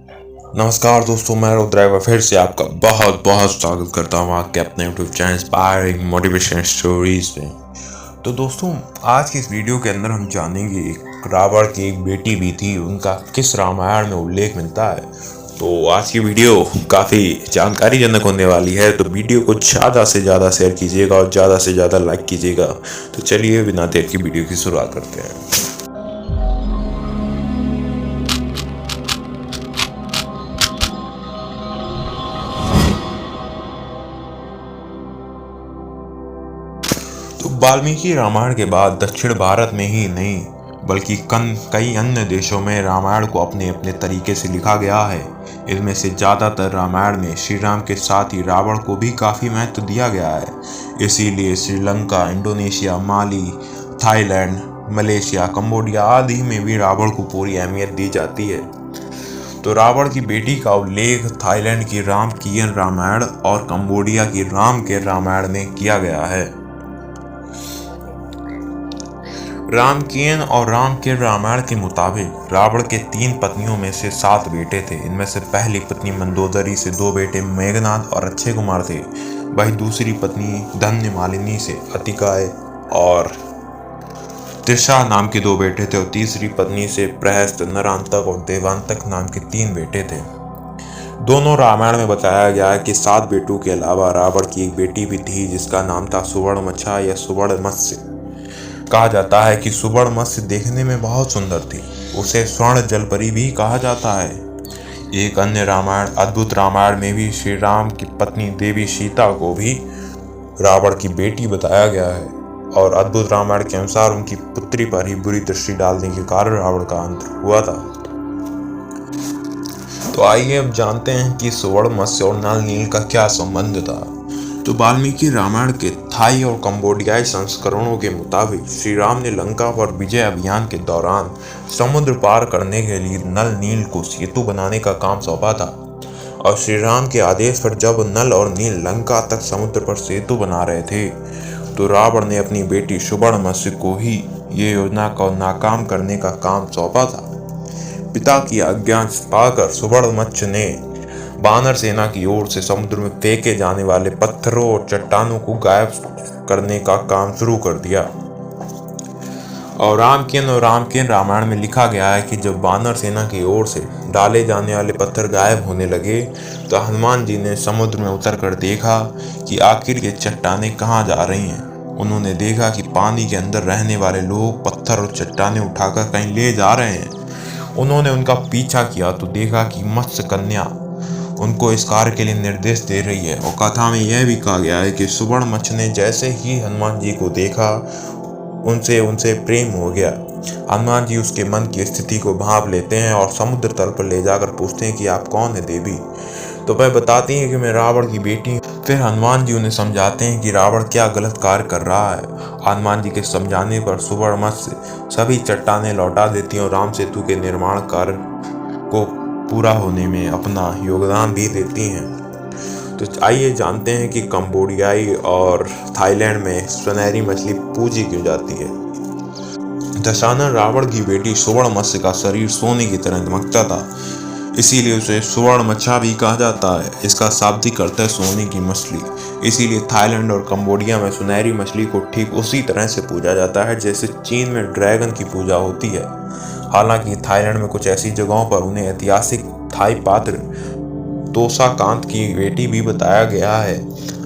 नमस्कार दोस्तों, मैं ड्राइवर फिर से आपका बहुत बहुत स्वागत करता हूँ आपके अपने YouTube channel inspiring motivation stories में। तो दोस्तों, आज की इस वीडियो के अंदर हम जानेंगे एक रावण की एक बेटी भी थी, उनका किस रामायण में उल्लेख मिलता है। तो आज की वीडियो काफ़ी जानकारीजनक होने वाली है, तो वीडियो को ज़्यादा से ज़्यादा शेयर कीजिएगा और ज़्यादा से ज़्यादा लाइक कीजिएगा। तो चलिए बिना देर की वीडियो की शुरुआत करते हैं। तो वाल्मीकि रामायण के बाद दक्षिण भारत में ही नहीं बल्कि कई अन्य देशों में रामायण को अपने अपने तरीके से लिखा गया है। इनमें से ज़्यादातर रामायण में श्री राम के साथ ही रावण को भी काफ़ी महत्व दिया गया है। इसीलिए श्रीलंका, इंडोनेशिया, माली, थाईलैंड, मलेशिया, कंबोडिया आदि में भी रावण को पूरी अहमियत दी जाती है। तो रावण की बेटी का उल्लेख थाईलैंड की रामकियन रामायण और कंबोडिया की रामकेर रामायण में किया गया है। रामकियन और रामकेर रामायण के मुताबिक रावण के 3 पत्नियों में से 7 बेटे थे। इनमें से पहली पत्नी मंदोदरी से 2 बेटे मेघनाद और अक्षय कुमार थे। वही दूसरी पत्नी धन्य मालिनी से अतिकाय और त्रिशा नाम के 2 बेटे थे और तीसरी पत्नी से प्रहस्त, नरांतक और देवांतक नाम के 3 बेटे थे। दोनों रामायण में बताया गया है कि 7 बेटों के अलावा रावण की एक बेटी भी थी जिसका नाम था सुवर्णमच्छा या सुवर्ण-मत्स्य। कहा जाता है कि सुवर्ण-मत्स्य देखने में बहुत सुंदर थी, उसे स्वर्ण जलपरी भी कहा जाता है। एक अन्य रामायण अद्भुत रामायण में भी श्री राम की पत्नी देवी सीता को भी रावण की बेटी बताया गया है और अद्भुत रामायण के अनुसार उनकी पुत्री पर ही बुरी दृष्टि डालने के कारण रावण का अंत हुआ था। तो आइए अब जानते हैं कि सुवर्ण-मत्स्य और नल नील का क्या संबंध था। तो वाल्मीकि रामायण के थाई और कंबोडियाई संस्करणों के मुताबिक श्री राम ने लंका पर विजय अभियान के दौरान समुद्र पार करने के लिए नल नील को सेतु बनाने का काम सौंपा था और श्री राम के आदेश पर जब नल और नील लंका तक समुद्र पर सेतु बना रहे थे तो रावण ने अपनी बेटी सुवर्ण-मत्स्य को ही ये योजना को नाकाम करने का काम सौंपा था। पिता की आज्ञा पाकर सुवर्ण-मत्स्य ने बानर सेना की ओर से समुद्र में फेंके जाने वाले पत्थरों और चट्टानों को गायब करने का काम शुरू कर दिया। और रामकेन रामायण में लिखा गया है कि जब बानर सेना की ओर से डाले जाने वाले पत्थर गायब होने लगे तो हनुमान जी ने समुद्र में उतर कर देखा कि आखिर ये चट्टानें कहाँ जा रही हैं। उन्होंने देखा कि पानी के अंदर रहने वाले लोग पत्थर और चट्टानें उठाकर कहीं ले जा रहे हैं। उन्होंने उनका पीछा किया तो देखा कि मत्स्य कन्या उनको इस कार्य के लिए निर्देश दे रही है। और कथा में यह भी कहा गया है कि सुवर्ण-मत्स्य ने जैसे ही हनुमान जी को देखा उनसे प्रेम हो गया। हनुमान जी उसके मन की स्थिति को भांप लेते हैं और समुद्र तल पर ले जाकर पूछते हैं कि आप कौन है देवी। तो वह बताती हैं कि मैं रावण की बेटी हूँ। फिर हनुमान जी उन्हें समझाते हैं कि रावण क्या गलत कार्य कर रहा है। हनुमान जी के समझाने पर सुवर्ण-मत्स्य सभी चट्टानें लौटा देती हैं और राम सेतु के निर्माण कार्य को पूरा होने में अपना योगदान भी देती हैं। तो आइए जानते हैं कि कंबोडियाई और थाईलैंड में सुनहरी मछली पूजी क्यों जाती है। दशानन रावण की बेटी सुवर्ण-मत्स्य का शरीर सोने की तरह चमकता था, इसीलिए उसे सुवर्ण-मच्छा भी कहा जाता है। इसका शाब्दिक अर्थ है सोने की मछली। इसीलिए थाईलैंड और कंबोडिया में सुनहरी मछली को ठीक उसी तरह से पूजा जाता है जैसे चीन में ड्रैगन की पूजा होती है। हालांकि थाईलैंड में कुछ ऐसी जगहों पर उन्हें ऐतिहासिक थाई पात्र तोसा कांत की बेटी भी बताया गया है।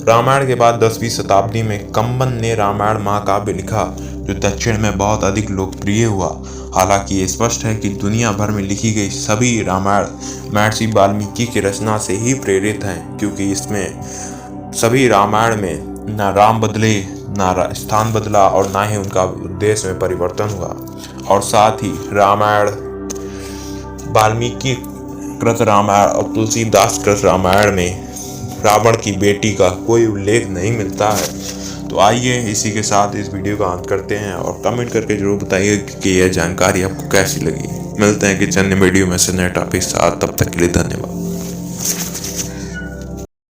रामायण के बाद 10वीं शताब्दी में कंबन ने रामायण महाकाव्य लिखा जो दक्षिण में बहुत अधिक लोकप्रिय हुआ। हालांकि ये स्पष्ट है कि दुनिया भर में लिखी गई सभी रामायण महर्षि वाल्मीकि की रचना से ही प्रेरित हैं, क्योंकि इसमें सभी रामायण में न राम बदले, न स्थान बदला और न ही उनका उद्देश्य में परिवर्तन हुआ। और साथ ही रामायण, वाल्मीकि कृत रामायण और तुलसीदास कृत रामायण में रावण की बेटी का कोई उल्लेख नहीं मिलता है। तो आइए इसी के साथ इस वीडियो का अंत करते हैं और कमेंट करके जरूर बताइए कि यह जानकारी आपको कैसी लगी। मिलते हैं कि अन्य वीडियो में से नए टॉपिक साथ, तब तक के लिए धन्यवाद।